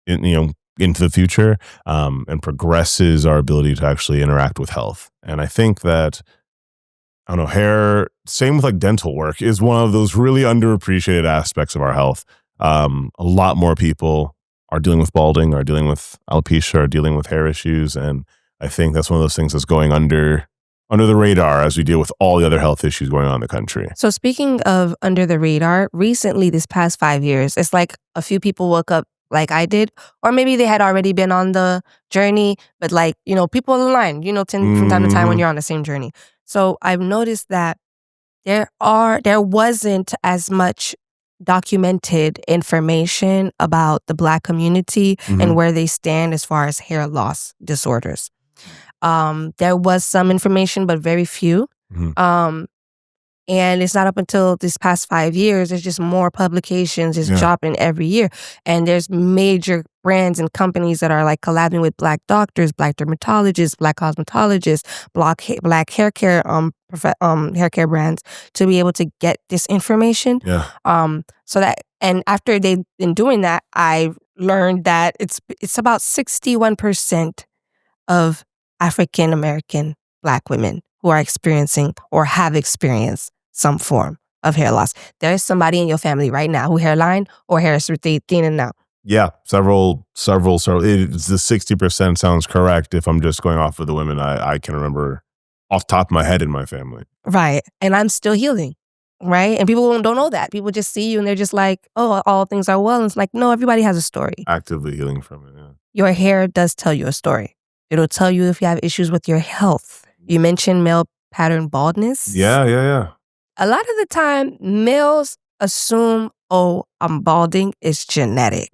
into the future, and progresses our ability to actually interact with health. And I think that, I don't know, hair, same with like dental work, is one of those really underappreciated aspects of our health. A lot more people are dealing with balding, are dealing with alopecia, are dealing with hair issues. And I think that's one of those things that's going under the radar as we deal with all the other health issues going on in the country. So speaking of under the radar, recently, this past 5 years, it's like a few people woke up like I did, or maybe they had already been on the journey, but like, people align, from time to time when you're on the same journey. So I've noticed that there wasn't as much documented information about the Black community and where they stand as far as hair loss disorders. There was some information, but very few. And it's not up until this past 5 years, there's just more publications is Yeah. dropping every year. And there's major brands and companies that are like collabing with Black doctors, Black dermatologists, Black cosmetologists, Black hair care hair care brands to be able to get this information. Yeah. So that, and after they've been doing that, I learned that it's about 61% of African American Black women who are experiencing or have experienced some form of hair loss. There is somebody in your family right now who hairline or hair is thinning out. Yeah, several. It's the 60% sounds correct. If I'm just going off of the women I can remember off the top of my head in my family. Right. And I'm still healing. Right. And people don't know that. People just see you and they're just like, oh, all things are well. And it's like, no, everybody has a story. Actively healing from it. Yeah. Your hair does tell you a story. It'll tell you if you have issues with your health. You mentioned male pattern baldness. Yeah. A lot of the time, males assume, oh, I'm balding, it's genetic.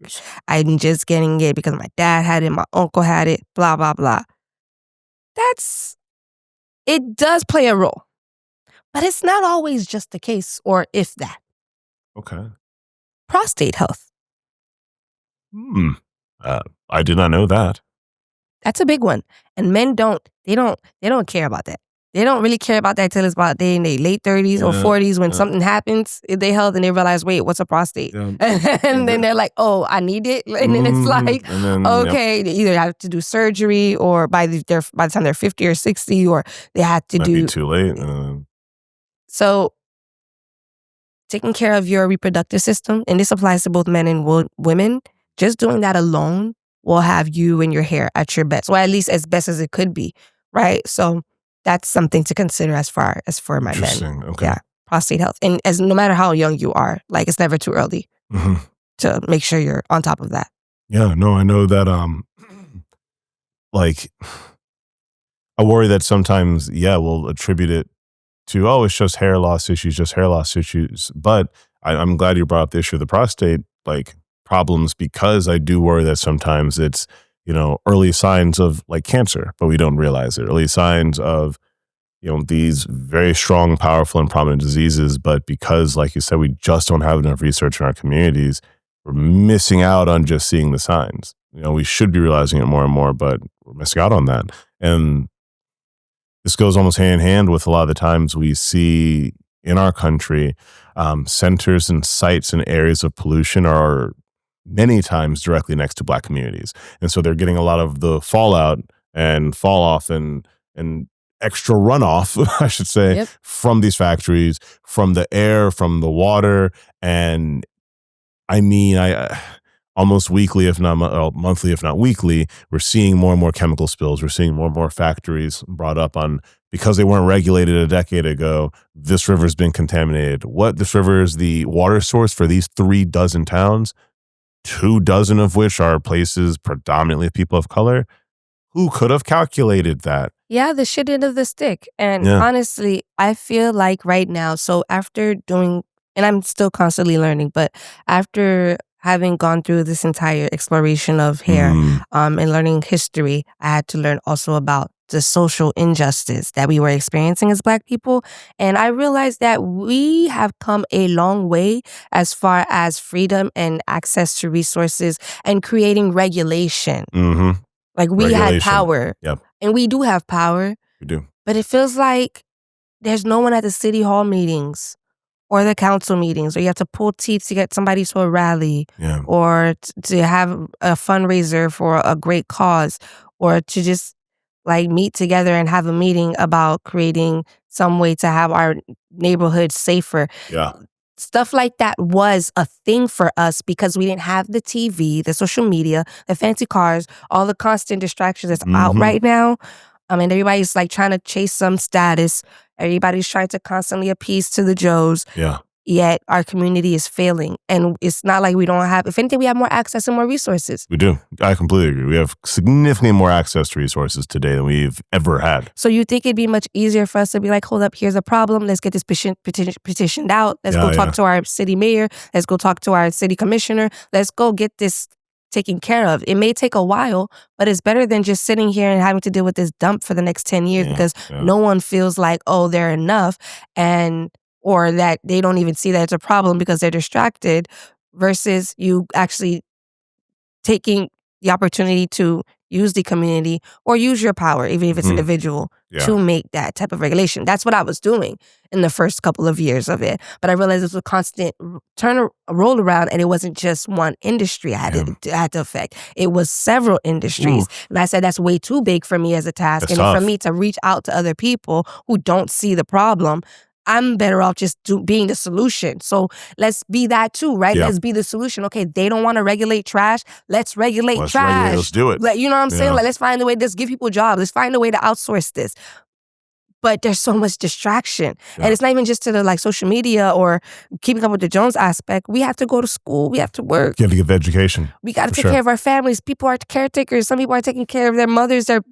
I'm just getting it because my dad had it, my uncle had it, blah, blah, blah. It does play a role, but it's not always just the case, or if that. Okay. Prostate health. I did not know that. That's a big one. And men don't care about that. They don't really care about that till it's about they in their late 30s or 40s when something happens in their health and they realize, wait, what's a prostate? Yeah. And then they're like, oh, I need it. And then it's like, okay, they either have to do surgery or by the time they're 50 or 60 or they have to Might do. be too late. So taking care of your reproductive system, and this applies to both men and women, just doing that alone will have you and your hair at your best, or at least as best as it could be, right? So that's something to consider as far as for my men. Interesting. Okay. Yeah, prostate health. And as no matter how young you are, like it's never too early to make sure you're on top of that. Yeah, no, I know that like I worry that sometimes, we'll attribute it to, oh, it's just hair loss issues. But I'm glad you brought up the issue of the prostate like problems, because I do worry that sometimes it's, early signs of like cancer, but we don't realize it. Early signs of, these very strong, powerful, and prominent diseases. But because, like you said, we just don't have enough research in our communities, we're missing out on just seeing the signs. We should be realizing it more and more, but we're missing out on that. And this goes almost hand in hand with a lot of the times we see in our country, centers and sites and areas of pollution are many times directly next to Black communities. And so they're getting a lot of the fallout and fall off and extra runoff, I should say, from these factories, from the air, from the water. And I mean, I almost weekly, if not monthly, if not weekly, we're seeing more and more chemical spills. We're seeing more and more factories brought up on, because they weren't regulated a decade ago, this river's been contaminated. This river is the water source for these 36 towns, 24 of which are places predominantly of people of color. Who could have calculated that? Yeah, the shit end of the stick. And honestly, I feel like right now, so after doing, and I'm still constantly learning, but after having gone through this entire exploration of hair and learning history, I had to learn also about the social injustice that we were experiencing as Black people. And I realized that we have come a long way as far as freedom and access to resources and creating regulation. Like we had power. Yep. And we do have power. We do. But it feels like there's no one at the city hall meetings or the council meetings, or you have to pull teeth to get somebody to a rally, or to have a fundraiser for a great cause, or to just like meet together and have a meeting about creating some way to have our neighborhood safer. Yeah. Stuff like that was a thing for us because we didn't have the TV, the social media, the fancy cars, all the constant distractions that's out right now. And everybody's like trying to chase some status. Everybody's trying to constantly appease to the Joes. Yeah. Yet our community is failing. And it's not like we don't have, if anything, we have more access and more resources. We do. I completely agree. We have significantly more access to resources today than we've ever had. So you think it'd be much easier for us to be like, hold up, here's a problem. Let's get this petitioned out. Let's go talk to our city mayor. Let's go talk to our city commissioner. Let's go get this taken care of. It may take a while, but it's better than just sitting here and having to deal with this dump for the next 10 years because no one feels like, oh, they're enough. And or that they don't even see that it's a problem because they're distracted, versus you actually taking the opportunity to use the community or use your power, even if it's individual, to make that type of regulation. That's what I was doing in the first couple of years of it. But I realized it was a constant roll around, and it wasn't just one industry I had to affect. It was several industries. And I said, that's way too big for me as a task. That's and tough. for me to reach out to other people who don't see the problem, I'm better off just being the solution. So let's be that too, right? Yeah. Let's be the solution. Okay, they don't want to regulate trash. Let's regulate trash. Let's do it. Like, you know what I'm saying? Like, let's find a way. Let's give people jobs. Let's find a way to outsource this. But there's so much distraction. And it's not even just to the like social media or keeping up with the Jones aspect. We have to go to school. We have to work. You have to give education. We got to take care of our families. People are caretakers. Some people are taking care of their mothers, their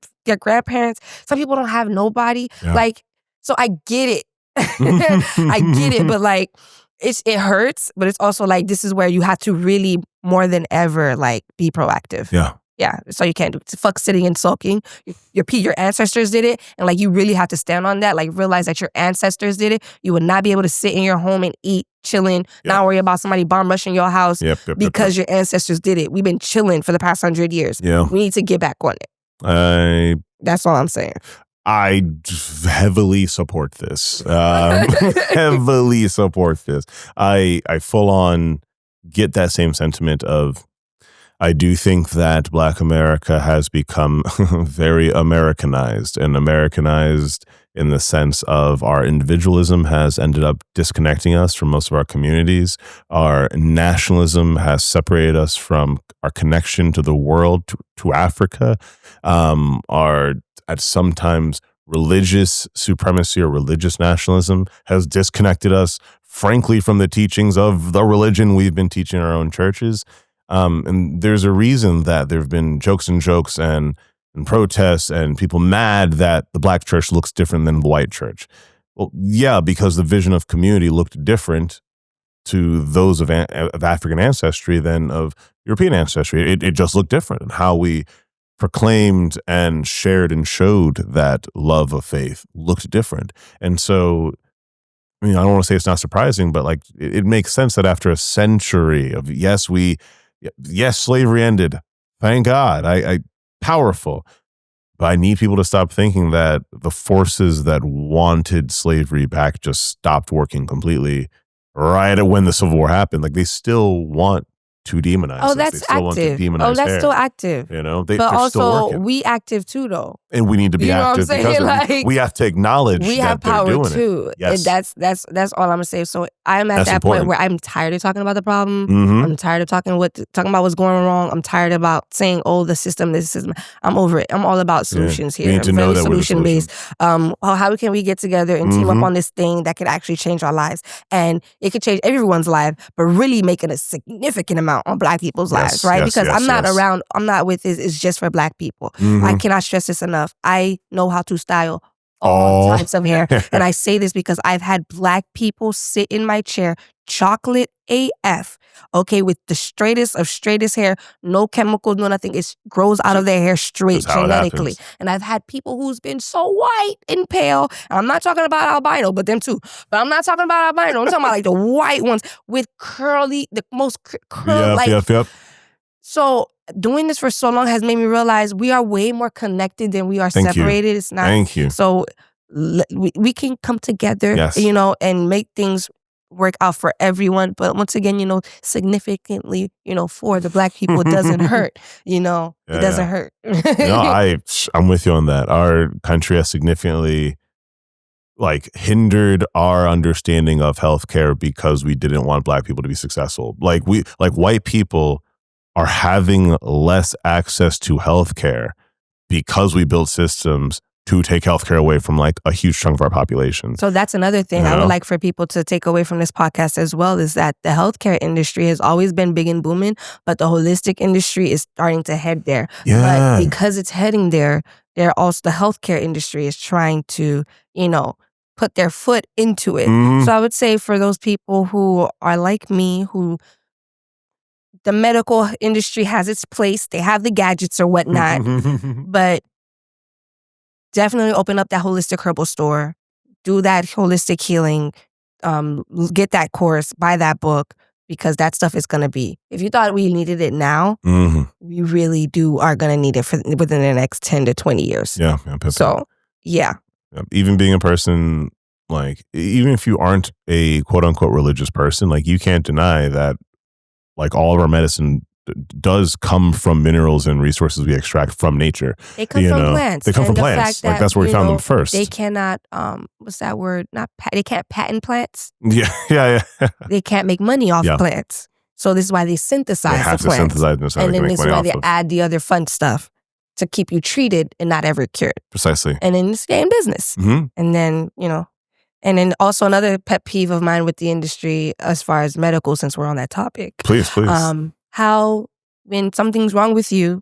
grandparents. Some people don't have nobody. Like, so I get it. I get it, but like it hurts, but it's also like this is where you have to really more than ever like be proactive. Yeah. So you can't do fuck sitting and sulking. Your ancestors did it, and like you really have to stand on that. Like realize that your ancestors did it. You would not be able to sit in your home and eat, chilling, not worry about somebody bomb rushing your house because your ancestors did it. We've been chilling for the past 100 years. We need to get back on it. That's all I'm saying. I heavily support this. Heavily support this. I full on get that same sentiment of, I do think that Black America has become very Americanized, and Americanized in the sense of our individualism has ended up disconnecting us from most of our communities. Our nationalism has separated us from our connection to the world, to Africa. At sometimes religious supremacy or religious nationalism has disconnected us, frankly, from the teachings of the religion we've been teaching in our own churches. And there's a reason that there have been jokes and protests and people mad that the Black church looks different than the white church. Well, yeah, because the vision of community looked different to those of African ancestry than of European ancestry. It just looked different. And how we proclaimed and shared and showed that love of faith looked different. And so, I mean, I don't want to say it's not surprising, but like it makes sense that after a century of yes, slavery ended. Thank God. I powerful. But I need people to stop thinking that the forces that wanted slavery back just stopped working completely right when the Civil War happened. Like they still want to demonize us. That's they still want to active. demonize That's hair. still active. You know, but they're also still working. we active too, though. And we need to be active because like, we have to acknowledge we that have they're power doing too. it. Yes. And that's all I'm gonna say. So I'm at that point where I'm tired of talking about the problem. I'm tired of talking about what's going wrong. I'm tired about saying, oh, this system. I'm over it. I'm all about solutions here. We need to know that solution based. How can we get together and team up on this thing that could actually change our lives? And it could change everyone's life, but really making a significant amount on Black people's lives, right? Because I'm not around. I'm not with this. It's just for Black people. I cannot stress this enough. I know how to style all types of hair. And I say this because I've had Black people sit in my chair, chocolate AF, okay, with the straightest of straightest hair, no chemicals, no nothing. It grows out of their hair straight genetically. And I've had people who's been so white and pale. And I'm not talking about albino, but them too. But I'm not talking about albino. I'm talking about like the white ones with curly, the most curly. Yep. So doing this for so long has made me realize we are way more connected than we are separated. It's not. Thank you. So we can come together, you know, and make things work out for everyone. But once again, you know, significantly, you know, for the Black people, it doesn't hurt. You know, it doesn't hurt. No, I'm with you on that. Our country has significantly like hindered our understanding of healthcare because we didn't want Black people to be successful. Like white people are having less access to healthcare because we built systems to take healthcare away from like a huge chunk of our population. So that's another thing I would like for people to take away from this podcast as well, is that the healthcare industry has always been big and booming, but the holistic industry is starting to head there. Yeah. But because it's heading there, the healthcare industry is trying to, you know, put their foot into it. So I would say for those people who are like me, who the medical industry has its place. They have the gadgets or whatnot. But definitely open up that holistic herbal store. Do that holistic healing. get that course, buy that book, because that stuff is going to be, if you thought we needed it now, we really are going to need it within the next 10 to 20 years. Yeah. So, yeah. Even being a person, like, even if you aren't a quote unquote religious person, like, you can't deny that, like, all of our medicine does come from minerals and resources we extract from nature. They come from plants. They come from plants. Like, that's where we found them first. They cannot, what's that word? They can't patent plants. Yeah. They can't make money off plants. So this is why they synthesize They have the plants. to synthesize them. And then this is why they add the other fun stuff to keep you treated and not ever cured. Precisely. And then stay in business. And then, and then also another pet peeve of mine with the industry as far as medical, since we're on that topic. Please. How when something's wrong with you,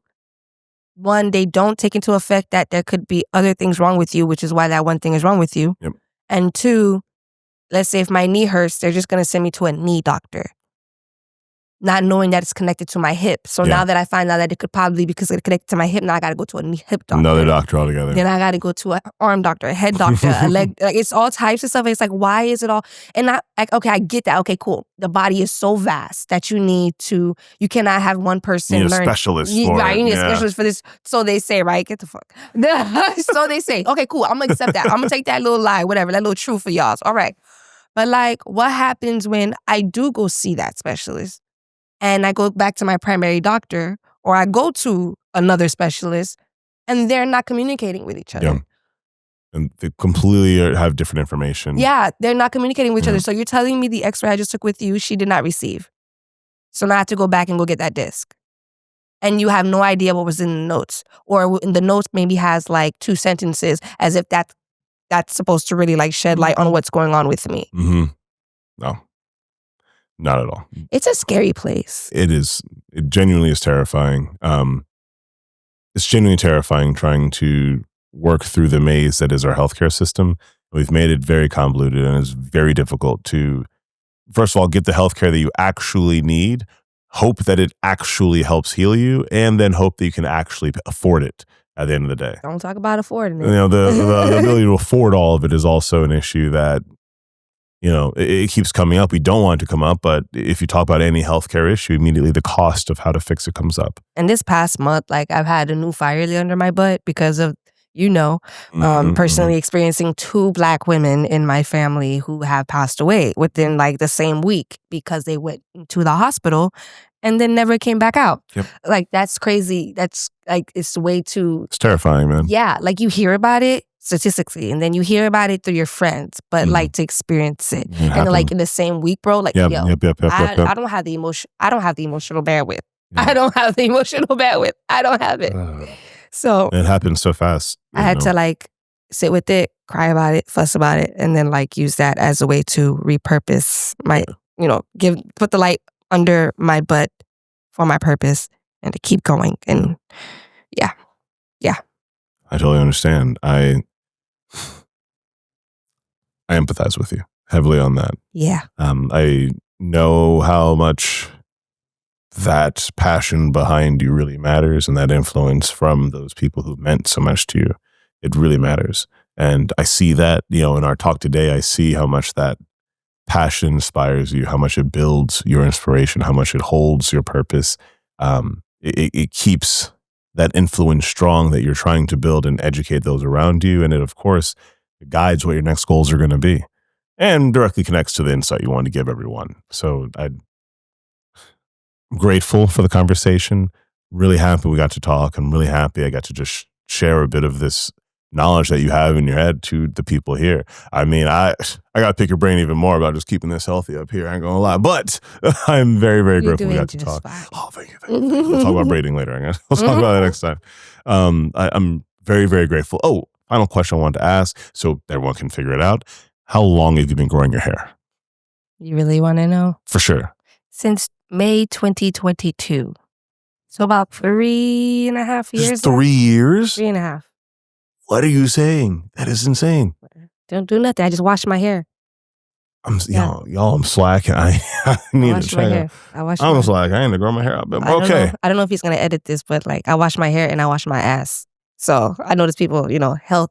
one, they don't take into effect that there could be other things wrong with you, which is why that one thing is wrong with you. Yep. And two, let's say if my knee hurts, they're just going to send me to a knee doctor, not knowing that it's connected to my hip. So now that I find out that it could probably be because it's connected to my hip, now I got to go to a knee hip doctor. Another doctor altogether. Then I got to go to an arm doctor, a head doctor, a leg. Like, it's all types of stuff. It's like, why is it all? And okay, I get that. Okay, cool. The body is so vast that you cannot have one person learn. You need a specialist for it. You need a specialist for this. So they say, right? Get the fuck. So they say, okay, cool. I'm going to accept that. I'm going to take that little lie, whatever, that little truth for y'all. All right. But like, what happens when I do go see that specialist? And I go back to my primary doctor, or I go to another specialist, and they're not communicating with each other. Yeah. And they completely have different information. Yeah, they're not communicating with each other. So you're telling me the x-ray I just took with you, she did not receive. So now I have to go back and go get that disc. And you have no idea what was in the notes. Or in the notes maybe has like 2 sentences, as if that's supposed to really like shed light on what's going on with me. No. Not at all. It's a scary place. It is. It genuinely is terrifying. It's genuinely terrifying trying to work through the maze that is our healthcare system. We've made it very convoluted, and it's very difficult to, first of all, get the healthcare that you actually need, hope that it actually helps heal you, and then hope that you can actually afford it at the end of the day. Don't talk about affording it. The ability to afford all of it is also an issue that, it keeps coming up. We don't want it to come up, but if you talk about any healthcare issue, immediately the cost of how to fix it comes up. And this past month, like, I've had a new fire under my butt because of, personally experiencing 2 Black women in my family who have passed away within like the same week because they went to the hospital and then never came back out. Yep. Like, that's crazy. That's like, it's way too... It's terrifying, man. Yeah, like, you hear about it statistically, and then you hear about it through your friends, but like, to experience it. And like in the same week, bro, like, yep. I don't have the emotion. I don't have the emotional bandwidth. I don't have the emotional bandwidth. I don't have it. So it happens so fast. I had to like sit with it, cry about it, fuss about it, and then like use that as a way to repurpose my, put the light under my butt for my purpose and to keep going. And yeah. I totally understand. I empathize with you heavily on that. Yeah. I know how much that passion behind you really matters, and that influence from those people who meant so much to you. It really matters. And I see that, in our talk today, I see how much that passion inspires you, how much it builds your inspiration, how much it holds your purpose. It keeps that influence strong that you're trying to build and educate those around you. And it, of course, guides what your next goals are going to be and directly connects to the insight you want to give everyone. So I'm grateful for the conversation. Really happy we got to talk. I'm really happy I got to just share a bit of this knowledge that you have in your head to the people here. I mean, I got to pick your brain even more about just keeping this healthy up here. I ain't going to lie, but I'm very, very grateful we got to talk. Fine. Oh, thank you. We'll talk about braiding later, I guess. We'll talk about that next time. I'm very, very grateful. Oh, final question I wanted to ask so everyone can figure it out. How long have you been growing your hair? You really want to know? For sure. Since May 2022. So about 3.5 years. 3 years? 3.5. What are you saying? That is insane. Don't do nothing. I just wash my hair. Y'all, I'm slacking. I need to check. I'm slacking. I need to grow my hair out. But okay. I don't know if he's going to edit this, but like, I wash my hair and I wash my ass. So I notice people, health.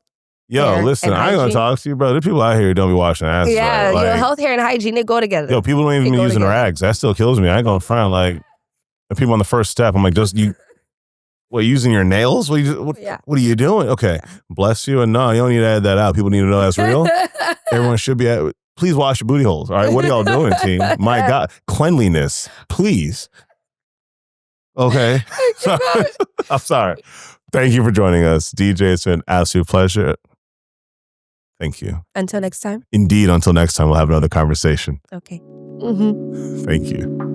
Yo, hair listen, and I ain't gonna hygiene. talk to you, bro. There's people out here who don't be washing asses. Yeah, right? Like, health, hair, and hygiene, they go together. yo, people don't even be using rags. That still kills me. I ain't gonna front. Like, the people on the first step, I'm like, just you. What, using your nails? What are you doing? Okay, bless you. And no, you don't need to add that out. People need to know that's real. Everyone should be at. Please wash your booty holes. All right, what are y'all doing, team? My God, cleanliness, please. Okay, I'm sorry. Thank you for joining us, DJ. It's been an absolute pleasure. Thank you. Until next time. Indeed, until next time, we'll have another conversation. Okay. Thank you.